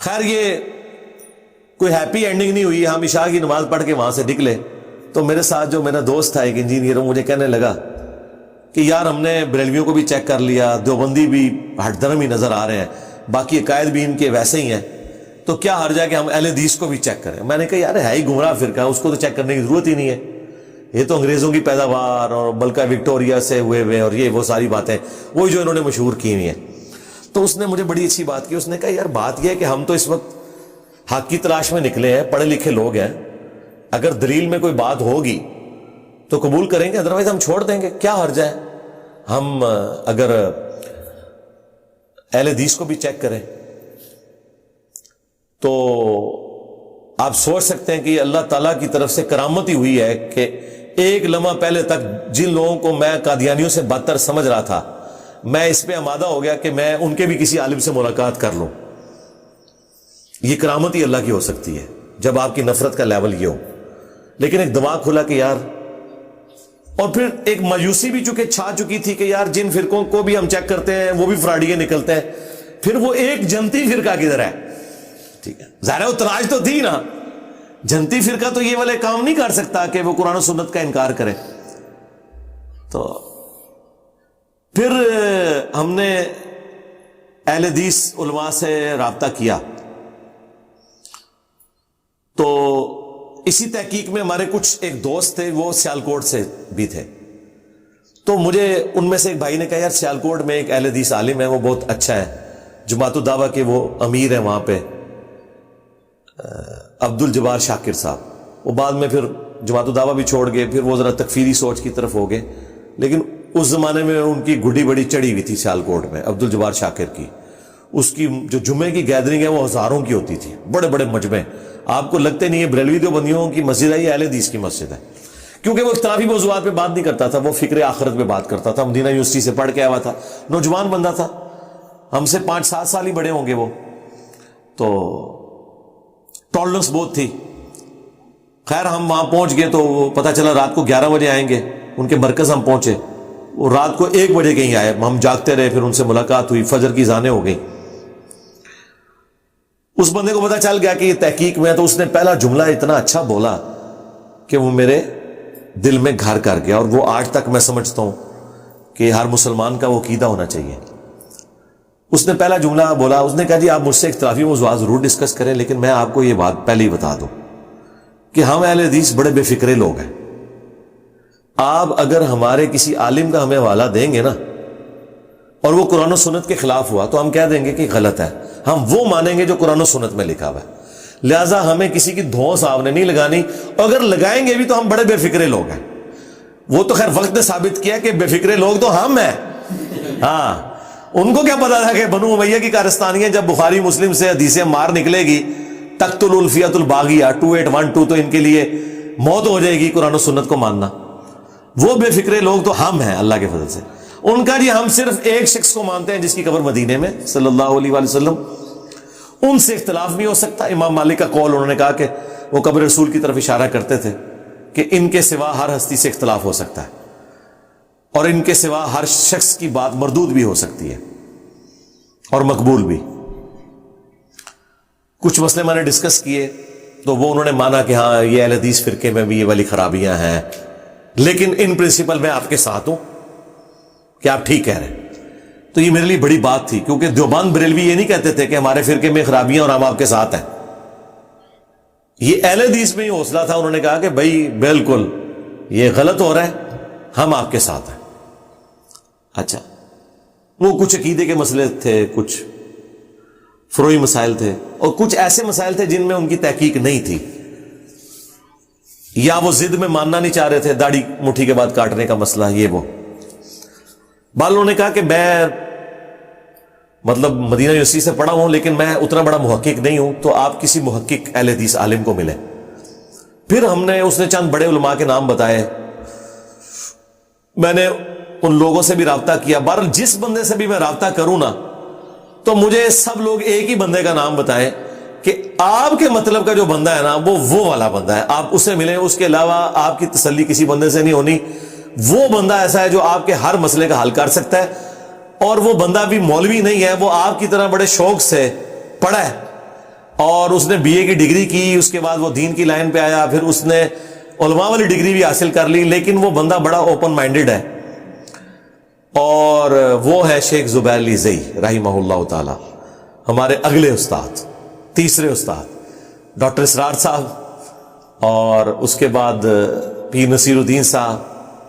خیر یہ کوئی ہیپی اینڈنگ نہیں ہوئی. ہم عشاء کی نماز پڑھ کے وہاں سے نکلے تو میرے ساتھ جو میرا دوست تھا ایک انجینئر، وہ مجھے کہنے لگا کہ یار ہم نے بریلویوں کو بھی چیک کر لیا، دیوبندی بھی ہٹ درم ہی نظر آ رہے ہیں، باقی عقائد بھی ان کے ویسے ہی ہیں، تو کیا حرج ہے کہ ہم اہل حدیث کو بھی چیک کریں. میں نے کہا یار ہے ہی گمراہ فرقہ، اس کو تو چیک کرنے کی ضرورت ہی نہیں ہے، یہ تو انگریزوں کی پیداوار اور بلکہ وکٹوریا سے ہوئے اور یہ وہ ساری باتیں وہی جو انہوں نے مشہور کی ہوئی ہیں. تو اس نے مجھے بڑی اچھی بات کی. اس نے کہا یار بات یہ ہے کہ ہم تو اس وقت حق کی تلاش میں نکلے ہیں، پڑھے لکھے لوگ ہیں، اگر دلیل میں کوئی بات ہوگی تو قبول کریں گے، ادروائز ہم چھوڑ دیں گے. کیا حرج ہے ہم اگر اہل حدیث کو بھی چیک کریں؟ تو آپ سوچ سکتے ہیں کہ اللہ تعالیٰ کی طرف سے کرامت ہی ہوئی ہے کہ ایک لمحہ پہلے تک جن لوگوں کو میں قادیانیوں سے بدتر سمجھ رہا تھا، میں اس پہ آمادہ ہو گیا کہ میں ان کے بھی کسی عالم سے ملاقات کر لوں. یہ کرامت ہی اللہ کی ہو سکتی ہے جب آپ کی نفرت کا لیول یہ ہو. لیکن ایک دماغ کھلا کہ یار، اور پھر ایک مایوسی بھی چونکہ چھا چکی تھی کہ یار جن فرقوں کو بھی ہم چیک کرتے ہیں وہ بھی فراڈیے نکلتے ہیں، پھر وہ ایک جنتی فرقہ کدھر ہے؟ ٹھیک ہے، ظاہر ہے وہ تلاش تو تھی نا. جنتی فرقہ تو یہ والے کام نہیں کر سکتا کہ وہ قرآن و سنت کا انکار کرے. تو پھر ہم نے اہل حدیث علماء سے رابطہ کیا. تو اسی تحقیق میں ہمارے کچھ ایک دوست تھے، وہ سیالکوٹ سے بھی تھے. تو مجھے ان میں سے ایک بھائی نے کہا یار سیالکوٹ میں ایک اہل حدیث عالم ہے، وہ بہت اچھا ہے، جماعت الدعوہ کے وہ امیر ہیں وہاں پہ، عبد الجبار شاکر صاحب. وہ بعد میں پھر جماعت الدعوہ بھی چھوڑ گئے، پھر وہ ذرا تکفیری سوچ کی طرف ہو گئے. لیکن اس زمانے میں ان کی گڈی بڑی چڑھی ہوئی تھی سیالکوٹ میں عبد الجبار شاکر کی. اس کی جو جمعے کی گیدرنگ ہے وہ ہزاروں کی ہوتی تھی، بڑے بڑے مجمع. آپ کو لگتے نہیں ہے بریلوی دیوبندیوں کی مسجد ہے، یہ اہل حدیث کی مسجد ہے، کیونکہ وہ اختلافی موضوعات پہ بات نہیں کرتا تھا، وہ فکر آخرت پہ بات کرتا تھا. مدینہ یونیورسٹی سے پڑھ کے آیا ہوا تھا، نوجوان بندہ تھا، ہم سے 5-7 سال ہی بڑے ہوں گے وہ. تو ٹالرنس بہت تھی. خیر ہم وہاں پہنچ گئے تو پتہ چلا رات کو 11 بجے آئیں گے. ان کے مرکز ہم پہنچے، وہ رات کو 1 بجے کہیں آئے. ہم جاگتے رہے، پھر ان سے ملاقات ہوئی، فجر کی اذانیں ہو گئی. اس بندے کو پتہ چل گیا کہ یہ تحقیق میں ہے. تو اس نے پہلا جملہ اتنا اچھا بولا کہ وہ میرے دل میں گھر کر گیا، اور وہ آج تک میں سمجھتا ہوں کہ ہر مسلمان کا وہ عقیدہ ہونا چاہیے. اس نے پہلا جملہ بولا، اس نے کہا جی آپ مجھ سے اختلافی موضوعات ضرور ڈسکس کریں، لیکن میں آپ کو یہ بات پہلے ہی بتا دوں کہ ہم اہل حدیث بڑے بے فکرے لوگ ہیں. آپ اگر ہمارے کسی عالم کا ہمیں حوالہ دیں گے نا، اور وہ قرآن و سنت کے خلاف ہوا، تو ہم کہہ دیں گے کہ غلط ہے. ہم وہ مانیں گے جو قرآن و سنت میں لکھا ہوا ہے. لہٰذا ہمیں کسی کی دھونس آپ نے نہیں لگانی، اور اگر لگائیں گے بھی تو ہم بڑے بے فکرے لوگ ہیں. وہ تو خیر وقت نے ثابت کیا کہ بے فکرے لوگ تو ہم ہیں. ہاں، ان کو کیا پتا تھا کہ بنو امیہ کی کارستانیاں جب بخاری مسلم سے حدیثیں مار نکلے گی، تقتل الفیۃ الباغیہ 2812، تو ان کے لیے موت ہو جائے گی قرآن و سنت کو ماننا. وہ بے فکرے لوگ تو ہم ہیں اللہ کے فضل سے. ان کا جی ہم صرف ایک شخص کو مانتے ہیں جس کی قبر مدینے میں صلی اللہ علیہ وآلہ وسلم. ان سے اختلاف نہیں ہو سکتا. امام مالک کا قول، انہوں نے کہا کہ وہ قبر رسول کی طرف اشارہ کرتے تھے کہ ان کے سوا ہر ہستی سے اختلاف ہو سکتا ہے، اور ان کے سوا ہر شخص کی بات مردود بھی ہو سکتی ہے اور مقبول بھی. کچھ مسئلے میں نے ڈسکس کیے تو وہ انہوں نے مانا کہ ہاں یہ اہل حدیث فرقے میں بھی یہ والی خرابیاں ہیں، لیکن ان پرنسپل میں آپ کے ساتھ ہوں کہ آپ ٹھیک کہہ رہے ہیں. تو یہ میرے لیے بڑی بات تھی، کیونکہ دیوبند بریلوی یہ نہیں کہتے تھے کہ ہمارے فرقے میں خرابیاں اور ہم آپ کے ساتھ ہیں. یہ اہل حدیث میں ہی حوصلہ تھا. انہوں نے کہا کہ بھائی بالکل یہ غلط ہو رہا ہے، ہم آپ کے ساتھ ہیں. اچھا، وہ کچھ عقیدے کے مسئلے تھے، کچھ فروعی مسائل تھے، اور کچھ ایسے مسائل تھے جن میں ان کی تحقیق نہیں تھی، یا وہ ضد میں ماننا نہیں چاہ رہے تھے. داڑھی مٹھی کے بعد کاٹنے کا مسئلہ، یہ وہ. بالوں نے کہا کہ میں مطلب مدینہ یونیورسٹی سے پڑھا ہوں، لیکن میں اتنا بڑا محقق نہیں ہوں، تو آپ کسی محقق اہل حدیث عالم کو ملے. پھر اس نے چند بڑے علماء کے نام بتائے. میں نے ان لوگوں سے بھی رابطہ کیا. بہرحال جس بندے سے بھی میں رابطہ کروں نا، تو مجھے سب لوگ ایک ہی بندے کا نام بتائیں کہ آپ کے مطلب کا جو بندہ ہے نا، وہ والا بندہ ہے، آپ اسے ملیں. اس کے علاوہ آپ کی تسلی کسی بندے سے نہیں ہونی. وہ بندہ ایسا ہے جو آپ کے ہر مسئلے کا حل کر سکتا ہے، اور وہ بندہ بھی مولوی نہیں ہے، وہ آپ کی طرح بڑے شوق سے پڑھا ہے، اور اس نے بی اے کی ڈگری کی, اس کے بعد وہ دین کی لائن پہ آیا, پھر اس نے علماء والی ڈگری بھی حاصل کر لی, لیکن وہ بندہ بڑا اوپن مائنڈڈ ہے, اور وہ ہے شیخ زبیر علی زئی رحمہ اللہ تعالی, ہمارے اگلے استاد, تیسرے استاد ڈاکٹر اسرار صاحب, اور اس کے بعد پیر نصیر الدین صاحب,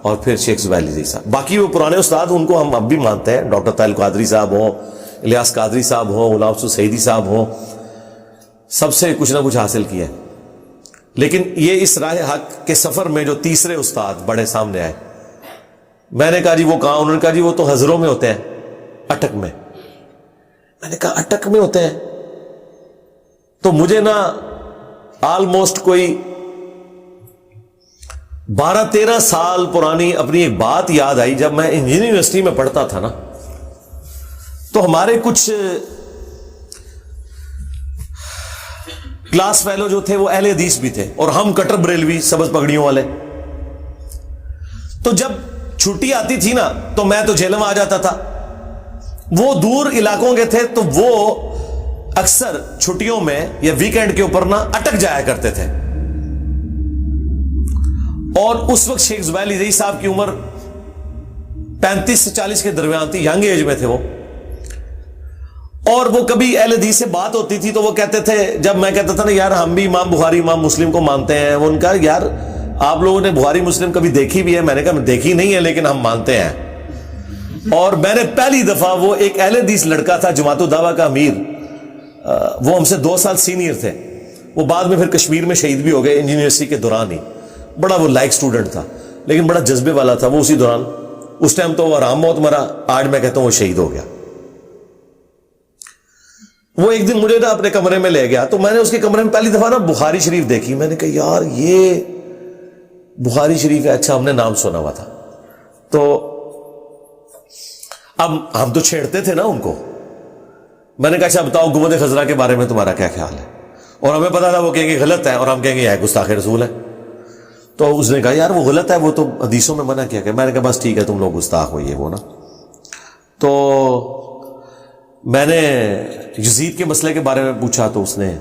اور پھر شیخ زبیر علی زئی صاحب. باقی وہ پرانے استاد ان کو ہم اب بھی مانتے ہیں, ڈاکٹر طاہر قادری صاحب ہوں, الیاس قادری صاحب ہوں, غلام حسن سعیدی صاحب ہوں, سب سے کچھ نہ کچھ حاصل کیا ہے. لیکن یہ اس راہ حق کے سفر میں جو تیسرے استاد بڑے سامنے آئے, میں نے کہا جی وہ کہاں؟ انہوں نے کہا جی وہ تو ہزروں میں ہوتے ہیں, اٹک میں. میں نے کہا اٹک میں ہوتے ہیں؟ تو مجھے نا آلموسٹ کوئی 12-13 سال پرانی اپنی ایک بات یاد آئی. جب میں انجینئرنگ یونیورسٹی میں پڑھتا تھا نا, تو ہمارے کچھ کلاس فیلو جو تھے وہ اہل حدیث بھی تھے, اور ہم کٹر بریلوی سبز پگڑیوں والے. تو جب چھٹی آتی تھی نا تو میں تو جہلم آ جاتا تھا, وہ دور علاقوں کے تھے تو وہ اکثر چھٹیوں میں یا ویکینڈ کے اوپر نا اٹک جایا کرتے تھے. اور اس وقت شیخ زبیر علی زئی صاحب کی عمر 35 سے 40 کے درمیان تھی, ینگ ایج میں تھے وہ. اور وہ کبھی اہل حدیث سے بات ہوتی تھی تو وہ کہتے تھے, جب میں کہتا تھا نا یار ہم بھی امام بخاری امام مسلم کو مانتے ہیں, وہ ان کا یار آپ لوگوں نے بخاری مسلم کبھی دیکھی بھی ہے؟ میں نے کہا دیکھی نہیں ہے لیکن ہم مانتے ہیں. اور میں نے پہلی دفعہ, وہ ایک اہل حدیث لڑکا تھا جماعت الدعوہ کا امیر, وہ ہم سے 2 سال سینئر تھے, وہ بعد میں پھر کشمیر میں شہید بھی ہو گئے انجینئرنگ یونیورسٹی کے دوران ہی. بڑا وہ لائک سٹوڈنٹ تھا لیکن بڑا جذبے والا تھا. وہ اسی دوران, اس ٹائم تو وہ آرام موت مرا, آج میں کہتا ہوں وہ شہید ہو گیا. وہ ایک دن مجھے نا اپنے کمرے میں لے گیا, تو میں نے اس کے کمرے میں پہلی دفعہ نا بخاری شریف دیکھی. میں نے کہا یار یہ بخاری شریف ہے, اچھا ہم نے نام سنا ہوا تھا. تو اب ہم تو چھیڑتے تھے نا ان کو. میں نے کہا اچھا بتاؤ گنبد خضرا کے بارے میں تمہارا کیا خیال ہے؟ اور ہمیں پتا تھا وہ کہیں گے غلط ہے, اور ہم کہیں گے یہ گستاخ رسول ہے. تو اس نے کہا یار وہ غلط ہے, وہ تو حدیثوں میں منع کیا گیا. میں نے کہا بس ٹھیک ہے, تم لوگ گستاخ ہوئیے وہ نا. تو میں نے یزید کے مسئلے کے بارے میں پوچھا تو اس نے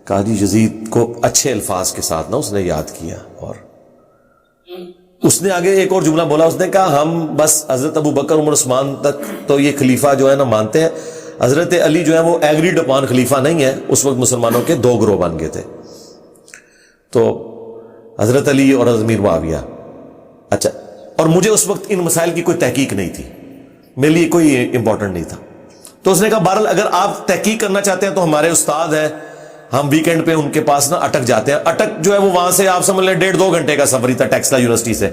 کہا جی یزید کو اچھے الفاظ کے ساتھ نا اس نے یاد کیا. اور اس نے آگے ایک اور جملہ بولا, اس نے کہا ہم بس حضرت ابو بکر عمر عثمان تک تو یہ خلیفہ جو ہے نا مانتے ہیں, حضرت علی جو ہے وہ ایگریڈ اپان خلیفہ نہیں ہے. اس وقت مسلمانوں کے 2 گروہ بن گئے تھے, تو حضرت علی اور حضرت امیر معاویہ. اچھا, اور مجھے اس وقت ان مسائل کی کوئی تحقیق نہیں تھی, میرے لیے کوئی امپورٹنٹ نہیں تھا. تو اس نے کہا بہرحال اگر آپ تحقیق کرنا چاہتے ہیں تو ہمارے استاد ہیں, ہم ویکینڈ پہ ان کے پاس نا اٹک جاتے ہیں. اٹک جو ہے وہ وہاں سے آپ سمجھ لیں 1.5-2 گھنٹے کا سفر ہی تھا ٹیکسلا یونیورسٹی سے.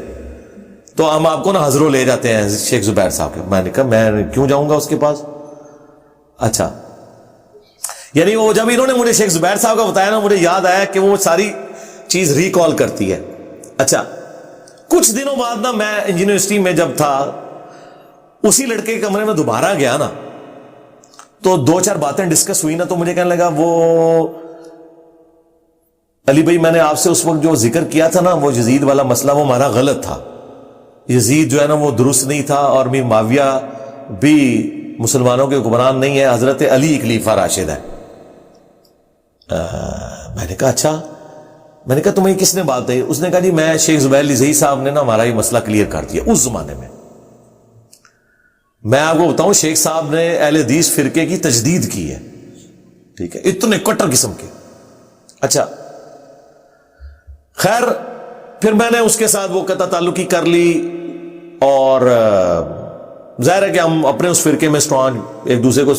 تو ہم آپ کو نا ہزروں لے جاتے ہیں شیخ زبیر صاحب کے. میں نے کہا میں کیوں جاؤں گا اس کے پاس؟ اچھا, یعنی وہ جب انہوں نے مجھے شیخ زبیر صاحب کا بتایا نا, مجھے یاد آیا کہ وہ ساری چیز ریکال کرتی ہے. اچھا, کچھ دنوں بعد نا میں انجینئرنگ یونیورسٹی میں جب تھا, اسی لڑکے کے کمرے میں دوبارہ گیا نا, تو 2-4 باتیں ڈسکس ہوئی نا, تو مجھے کہنے لگا وہ علی بھائی میں نے آپ سے اس وقت جو ذکر کیا تھا نا وہ یزید والا مسئلہ وہ ہمارا غلط تھا. یزید جو ہے نا وہ درست نہیں تھا, اور امیر معاویہ بھی مسلمانوں کے حکمران نہیں ہے, حضرت علی خلیفہ راشد ہے. میں نے کہا اچھا. میں نے کہا تمہیں کس نے بات دی؟ اس نے کہا جی میں شیخ زبیر علی زئی صاحب نے نا ہمارا یہ مسئلہ کلیئر کر دیا. اس زمانے میں میں آپ کو بتاؤں شیخ صاحب نے اہل حدیث فرقے کی تجدید کی ہے, ٹھیک ہے, اتنے کٹر قسم کے. اچھا خیر, پھر میں نے اس کے ساتھ وہ قطع تعلقی کر لی, اور ظاہر ہے کہ ہم اپنے اس فرقے میں اسٹرانگ, ایک دوسرے کو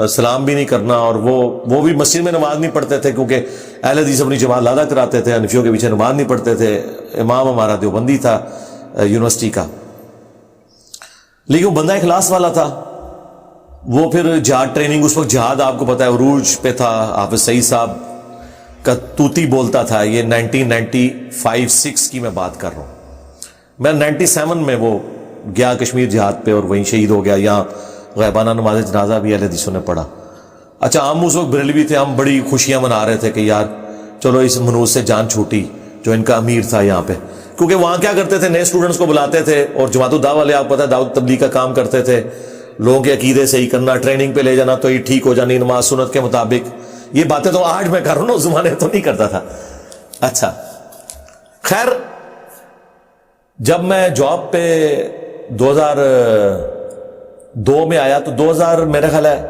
سلام بھی نہیں کرنا, اور وہ بھی مسجد میں نماز نہیں پڑھتے تھے کیونکہ اہل حدیث اپنی جماعت لادا کراتے تھے, حنفیوں کے پیچھے نماز نہیں پڑھتے تھے. امام ہمارا دیوبندی تھا یونیورسٹی کا, لیکن وہ بندہ اخلاص والا تھا. وہ پھر جہاد ٹریننگ, اس وقت جہاد آپ کو پتا ہے عروج پہ تھا, حافظ سعید صاحب کا توتی بولتا تھا. یہ 1995-6 کی میں بات کر رہا ہوں. میں 97 میں وہ گیا کشمیر جہاد پہ, اور وہیں شہید ہو گیا. یہاں غیبانہ نماز جنازہ بھی اہل حدیثوں نے پڑھا. اچھا, ہم اس وقت بریلوی تھے, ہم بڑی خوشیاں منا رہے تھے کہ یار چلو اس منوز سے جان چھوٹی جو ان کا امیر تھا یہاں پہ. کیونکہ وہاں کیا کرتے تھے, نئے سٹوڈنٹس کو بلاتے تھے, اور جماعت الدعوہ والے آپ پتہ ہے دعوت تبلیغ کا کام کرتے تھے, لوگوں کے عقیدے صحیح کرنا, ٹریننگ پہ لے جانا تو یہ ٹھیک ہو جانی نماز سنت کے مطابق, یہ باتیں تو آج میں کر رہا ہوں نا، اس زمانے میں تو نہیں کرتا تھا. اچھا خیر، جب میں جاب پہ 2002 میں آیا تو 2000 میرا خیال ہے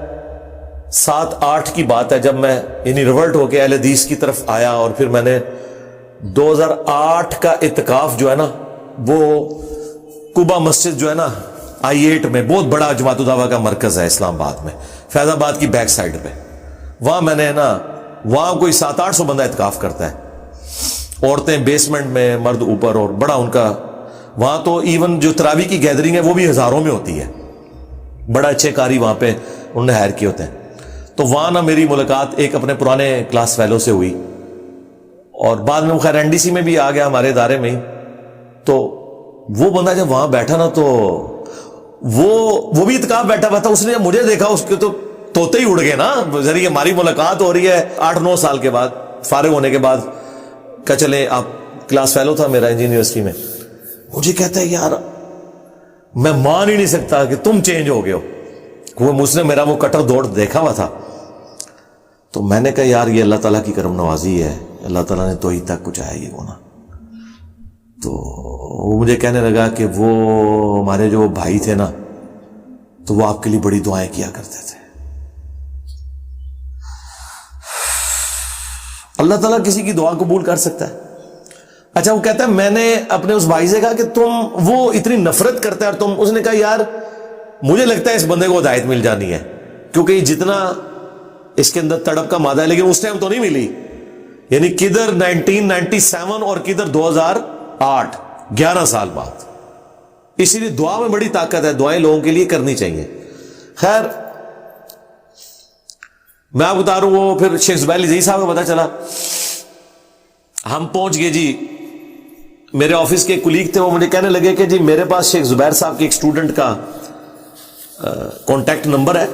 7-8 کی بات ہے جب میں یعنی ریورٹ ہو کے اہل حدیث کی طرف آیا. اور پھر میں نے 2008 کا اعتکاف جو ہے نا وہ قبا مسجد جو ہے نا I-8 میں، بہت بڑا جماعت الدعوہ کا مرکز ہے اسلام آباد میں، فیض آباد کی بیک سائڈ پہ، وہاں میں نے نا وہاں کوئی 700-800 بندہ اعتکاف کرتا ہے، عورتیں بیسمنٹ میں، مرد اوپر، اور بڑا ان کا وہاں تو ایون جو تراویح کی گیدرنگ ہے وہ بھی ہزاروں میں ہوتی ہے، بڑا اچھے قاری وہاں پہ انہوں نے ہائر کیے ہوتے ہیں. تو وہاں نا میری ملاقات ایک اپنے پرانے کلاس فیلو سے ہوئی، اور بعد میں خیر NDC میں بھی آ گیا ہمارے ادارے میں ہی. تو وہ بندہ جب وہاں بیٹھا نا تو وہ بھی اعتکاف بیٹھا ہوا تھا. اس نے مجھے دیکھا، اس کے تو طوطے ہی اڑ گئے نا، ذریعے ہماری ملاقات ہو رہی ہے 8-9 سال کے بعد، فارغ ہونے کے بعد. کہ چلے آپ کلاس فیلو تھا میرا انجینئر یونیورسٹی میں. مجھے کہتا ہے یار میں مان ہی نہیں سکتا کہ تم چینج ہو گئے ہو. وہ مجھ نے میرا وہ کٹر دوڑ دیکھا ہوا تھا. تو میں نے کہا یار یہ اللہ تعالیٰ کی کرم نوازی ہے، اللہ تعالیٰ نے تو ہی تک کچھ آیا یہ ہونا. تو وہ مجھے کہنے لگا کہ وہ ہمارے جو بھائی تھے نا تو وہ آپ کے لیے بڑی دعائیں کیا کرتے تھے. اللہ تعالیٰ کسی کی دعا قبول کر سکتا ہے. اچھا وہ کہتا ہے میں نے اپنے اس بھائی سے کہا کہ تم وہ اتنی نفرت کرتا ہے اور تم، اس نے کہا یار مجھے لگتا ہے اس بندے کو ہدایت مل جانی ہے، کیونکہ جتنا اس کے اندر تڑپ کا مادہ ہے، لیکن اس ٹائم تو نہیں ملی. یعنی کدھر 1997 اور کدھر 2008، 11 سال بعد. اسی لیے دعا میں بڑی طاقت ہے، دعائیں لوگوں کے لیے کرنی چاہیے. خیر میں آپ بتا رہا ہوں، وہ پھر شیخ زبیر علی صاحب کو پتا چلا، ہم پہنچ گئے جی. میرے آفس کے کلیگ تھے، وہ مجھے کہنے لگے کہ جی میرے پاس شیخ زبیر صاحب کے ایک اسٹوڈنٹ کا کانٹیکٹ نمبر ہے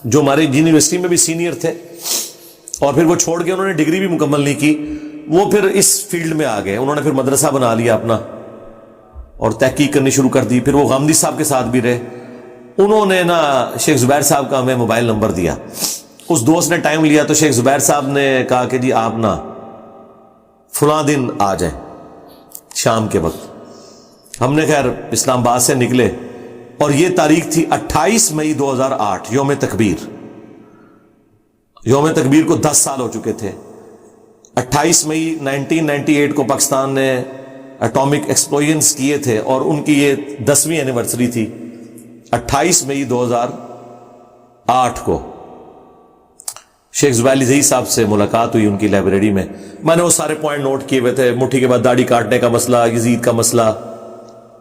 جو ہمارے یونیورسٹی میں بھی سینئر تھے، اور پھر وہ چھوڑ کے انہوں نے ڈگری بھی مکمل نہیں کی، وہ پھر اس فیلڈ میں آ گئے. انہوں نے پھر مدرسہ بنا لیا اپنا اور تحقیق کرنی شروع کر دی. پھر وہ غامدی صاحب کے ساتھ بھی رہے. انہوں نے نا شیخ زبیر صاحب کا ہمیں موبائل نمبر دیا. اس دوست نے ٹائم لیا تو شیخ زبیر صاحب نے کہا کہ جی آپ نا فلاں دن آ جائیں شام کے وقت. ہم نے خیر اسلام آباد سے نکلے اور یہ تاریخ تھی 28 مئی 2008، یوم تکبیر. یوم تکبیر کو 10 سال ہو چکے تھے. 28 مئی 1998 کو پاکستان نے اٹامک ایکسپلوژنز کیے تھے اور ان کی یہ 10ویں اینیورسری تھی. 28 مئی 2008 کو شیخ زبیر علی صاحب سے ملاقات ہوئی ان کی لائبریری میں. میں نے وہ سارے پوائنٹ نوٹ کیے ہوئے تھے، مٹھی کے بعد داڑھی کاٹنے کا مسئلہ، یزید کا مسئلہ،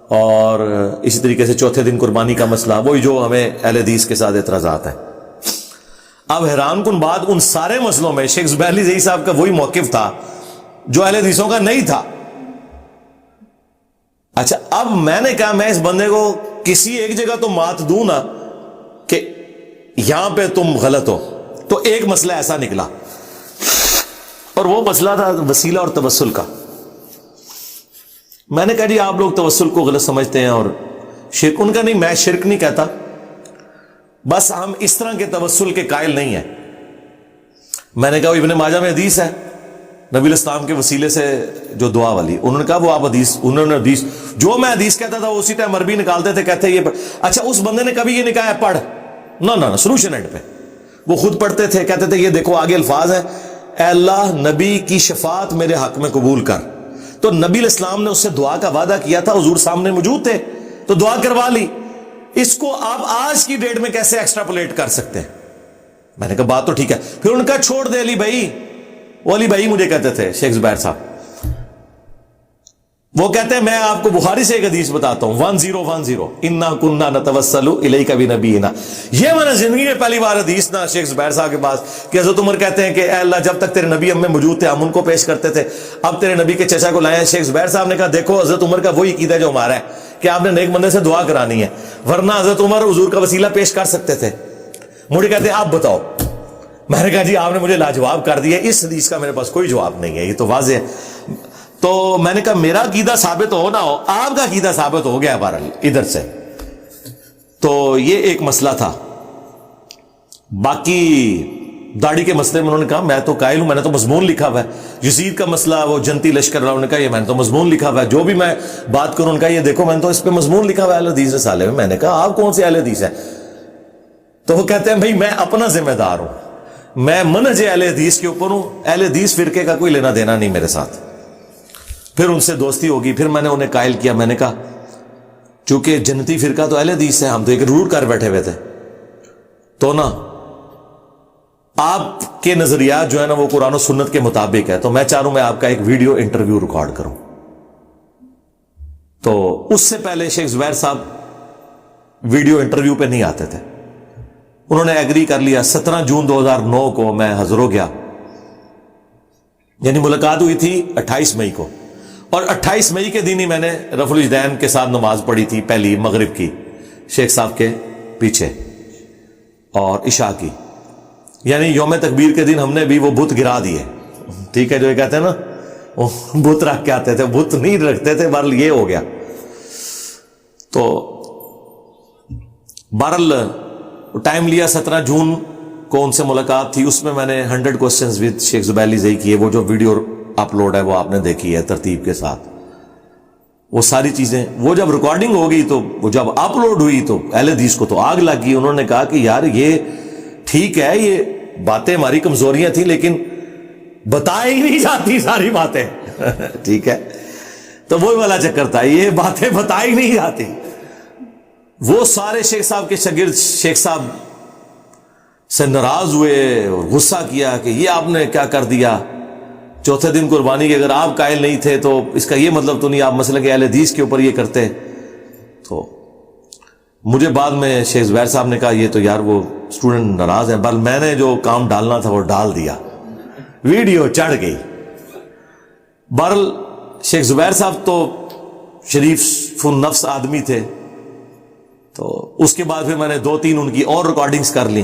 اور اسی طریقے سے چوتھے دن قربانی کا مسئلہ، وہی جو ہمیں اہل حدیث کے ساتھ اعتراضات ہیں. اب حیران کن بات، ان سارے مسئلوں میں شیخ زبیر علی صاحب کا وہی موقف تھا جو اہل حدیثوں کا نہیں تھا. اچھا اب میں نے کہا میں اس بندے کو کسی ایک جگہ تو مات دوں نا کہ یہاں پہ تم غلط ہو. تو ایک مسئلہ ایسا نکلا، اور وہ مسئلہ تھا وسیلہ اور توسل کا. میں نے کہا جی آپ لوگ توسل کو غلط سمجھتے ہیں اور شرک. ان کا نہیں، میں شرک نہیں کہتا، بس ہم اس طرح کے توسل کے قائل نہیں ہیں. میں نے کہا وہ ابن ماجہ میں حدیث ہے نبی الاسلام کے وسیلے سے جو دعا والی. انہوں نے کہا وہ آپ حدیث، انہوں نے حدیث جو میں حدیث کہتا تھا اسی ٹائم عربی نکالتے تھے، کہتے یہ پڑھ. اچھا اس بندے نے کبھی یہ نہیں کہا ہے پڑھ، نہ سولوشن اینڈ پہ وہ خود پڑھتے تھے، کہتے تھے یہ دیکھو آگے الفاظ ہیں، اے اللہ نبی کی شفاعت میرے حق میں قبول کر. تو نبی الاسلام نے اس سے دعا کا وعدہ کیا تھا، حضور سامنے موجود تھے تو دعا کروا لی. اس کو آپ آج کی ڈیٹ میں کیسے ایکسٹراپولیٹ کر سکتے ہیں؟ میں نے کہا بات تو ٹھیک ہے. پھر ان کا چھوڑ دے علی بھائی، وہ علی بھائی مجھے کہتے تھے شیخ زبیر صاحب، وہ کہتے ہیں میں آپ کو بخاری سے ایک حدیث بتاتا ہوں 1010 انا کننا نتوسل الیک بنبینا. یہ میں نے زندگی میں پہلی بار حدیث نا شیخ زبیر صاحب کے پاس کہ حضرت عمر کہتے ہیں کہ اے اللہ جب تک تیرے نبی ہم میں موجود تھے ہم ان کو پیش کرتے تھے، اب تیرے نبی کے چچا کو لائے ہیں. شیخ زبیر صاحب نے کہا دیکھو حضرت عمر کا وہی عقیدہ جو ہمارا ہے کہ آپ نے نیک بندے سے دعا کرانی ہے، ورنہ حضرت عمر حضور کا وسیلہ پیش کر سکتے تھے. مجھے کہتے ہیں آپ بتاؤ. میں نے کہا جی آپ نے مجھے لاجواب کر دیا، اس حدیث کا میرے پاس کوئی جواب نہیں ہے، یہ تو واضح ہے. تو میں نے کہا میرا عقیدہ ثابت ہو نہ ہو، آپ کا عقیدہ ثابت ہو گیا بہرحال ادھر سے. تو یہ ایک مسئلہ تھا. باقی داڑھی کے مسئلے میں انہوں نے کہا میں تو قائل ہوں، میں نے تو مضمون لکھا ہوا ہے۔ یزید کا مسئلہ، وہ جنتی لشکر والا، انہوں نے کہا یہ میں نے تو مضمون لکھا ہوا ہے۔ جو بھی میں بات کروں ان کا یہ دیکھو میں نے تو اس پہ مضمون لکھا ہوا ہے اہل حدیث رسالے میں۔ میں نے کہا آپ کون سے اہل حدیث ہیں؟ تو وہ کہتے ہیں بھائی میں اپنا ذمہ دار ہوں، میں منہج اہل حدیث کے اوپر ہوں، اہل حدیث فرقے کا کوئی لینا دینا نہیں میرے ساتھ۔ پھر ان سے دوستی ہوگی، پھر میں نے انہیں قائل کیا، میں نے کہا چونکہ جنتی فرقہ تو اہل حدیث ہے، ہم تو ایک روٹ کر بیٹھے ہوئے تھے، تو نا آپ کے نظریات جو ہے نا وہ قرآن و سنت کے مطابق ہے، تو میں چاہ رہا ہوں میں آپ کا ایک ویڈیو انٹرویو ریکارڈ کروں۔ تو اس سے پہلے شیخ زبیر صاحب ویڈیو انٹرویو پہ نہیں آتے تھے، انہوں نے ایگری کر لیا۔ 17 جون 2009 کو میں حاضر ہو گیا، یعنی ملاقات ہوئی تھی 28 مئی کو، اور 28 مئی کے دن ہی میں نے رفع الیدین کے ساتھ نماز پڑھی تھی، پہلی مغرب کی شیخ صاحب کے پیچھے، اور عشاء کی، یعنی یوم تکبیر کے دن ہم نے بھی وہ بت گرا دیے، ٹھیک ہے، جو یہ کہتے ہیں نا وہ بت رکھ کے آتے تھے، بت نہیں رکھتے تھے، بہرحال یہ ہو گیا۔ تو بہرحال ٹائم لیا، 17 جون کو ان سے ملاقات تھی، اس میں میں نے 100 کوسچنز ود شیخ زبیر علی زئی کیے، وہ جو ویڈیو اپلوڈ ہے وہ آپ نے دیکھی ہے ترتیب کے ساتھ، وہ ساری چیزیں۔ وہ جب ریکارڈنگ ہو گئی تو وہ جب اپلوڈ ہوئی تو اہل حدیث کو تو آگ لگ گئی، انہوں نے کہا کہ یار یہ ٹھیک ہے، یہ باتیں ہماری کمزوریاں تھیں لیکن بتائی نہیں جاتی ساری باتیں ٹھیک ہے، تو وہی والا چکر تھا، یہ باتیں بتائی نہیں جاتی۔ وہ سارے شیخ صاحب کے شاگرد شیخ صاحب سے ناراض ہوئے اور غصہ کیا کہ یہ آپ نے کیا کر دیا، چوتھے دن قربانی کے اگر آپ قائل نہیں تھے تو اس کا یہ مطلب تو نہیں آپ مسئلہ کہ اہل حدیث کے اوپر یہ کرتے۔ تو مجھے بعد میں شیخ زبیر صاحب نے کہا یہ تو یار وہ اسٹوڈنٹ ناراض ہیں، بل میں نے جو کام ڈالنا تھا وہ ڈال دیا، ویڈیو چڑھ گئی۔ بہرحال شیخ زبیر صاحب تو شریف النفس آدمی تھے، تو اس کے بعد پھر میں نے 2-3 ان کی اور ریکارڈنگز کر لی،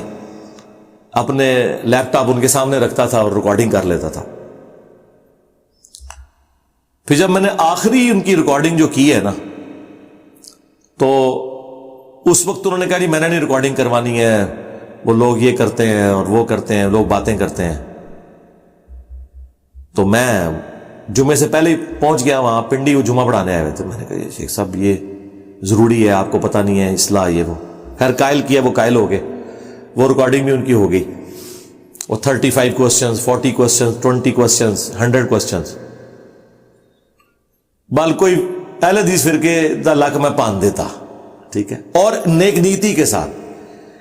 اپنے لیپ ٹاپ ان کے سامنے رکھتا تھا اور ریکارڈنگ کر لیتا تھا۔ پھر جب میں نے آخری ان کی ریکارڈنگ جو کی ہے نا، تو اس وقت انہوں نے کہا جی میں نے نہیں ریکارڈنگ کروانی ہے، وہ لوگ یہ کرتے ہیں اور وہ کرتے ہیں، لوگ باتیں کرتے ہیں۔ تو میں جمعے سے پہلے ہی پہنچ گیا وہاں، پنڈی وہ جمعہ پڑھانے آئے ہوئے تھے، میں نے کہا یہ شیخ صاحب یہ ضروری ہے، آپ کو پتہ نہیں ہے اصلاح یہ وہ، خیر قائل کیا، وہ قائل ہو گئے، وہ ریکارڈنگ بھی ان کی ہو گئی، وہ 35 کوسچنز، 40 کوسچنز، 20 کوسچنز، 100 کوسچنز، بال کوئی اہل حدیث فرقے دا لک میں پان دیتا، ٹھیک ہے، اور نیک نیتی کے ساتھ،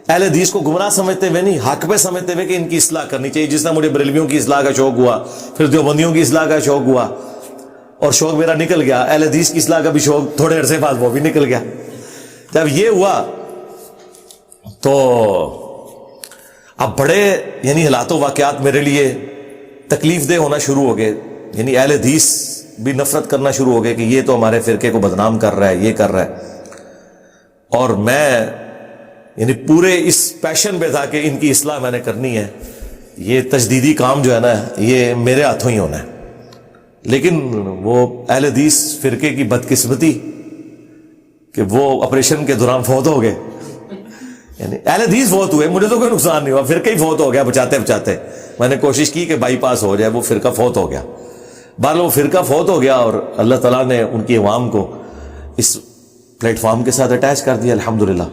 اہل حدیث کو گمراہ سمجھتے ہوئے نہیں، حق پہ سمجھتے ہوئے کہ ان کی اصلاح کرنی چاہیے، جس طرح مجھے بریلویوں کی اصلاح کا شوق ہوا، پھر دیوبندیوں کی اصلاح کا شوق ہوا، اور شوق میرا نکل گیا، اہل حدیث کی اصلاح کا بھی شوق تھوڑے عرصے بعد وہ بھی نکل گیا۔ جب یہ ہوا تو اب بڑے یعنی حالات و واقعات میرے لیے تکلیف دہ ہونا شروع ہو گئے، یعنی اہل حدیث بھی نفرت کرنا شروع ہو گئے کہ یہ تو ہمارے فرقے کو بدنام کر رہا ہے، یہ کر رہا ہے، اور میں یعنی پورے اس پیشن پہ تھا کہ ان کی اصلاح میں نے کرنی ہے، یہ تجدیدی کام جو ہے نا یہ میرے ہاتھوں ہی ہونا ہے۔ لیکن وہ اہل حدیث فرقے کی بدقسمتی کہ وہ آپریشن کے دوران فوت ہو گئے، یعنی اہل حدیث فوت ہوئے، مجھے تو کوئی نقصان نہیں ہوا، فرقہ ہی فوت ہو گیا بچاتے بچاتے، میں نے کوشش کی کہ بائی پاس ہو جائے، وہ فرقہ فوت ہو گیا، بہرحال وہ فرقہ فوت ہو گیا، اور اللہ تعالیٰ نے ان کی عوام کو اس پلیٹ فارم کے ساتھ اٹیچ کر دیا، الحمدللہ۔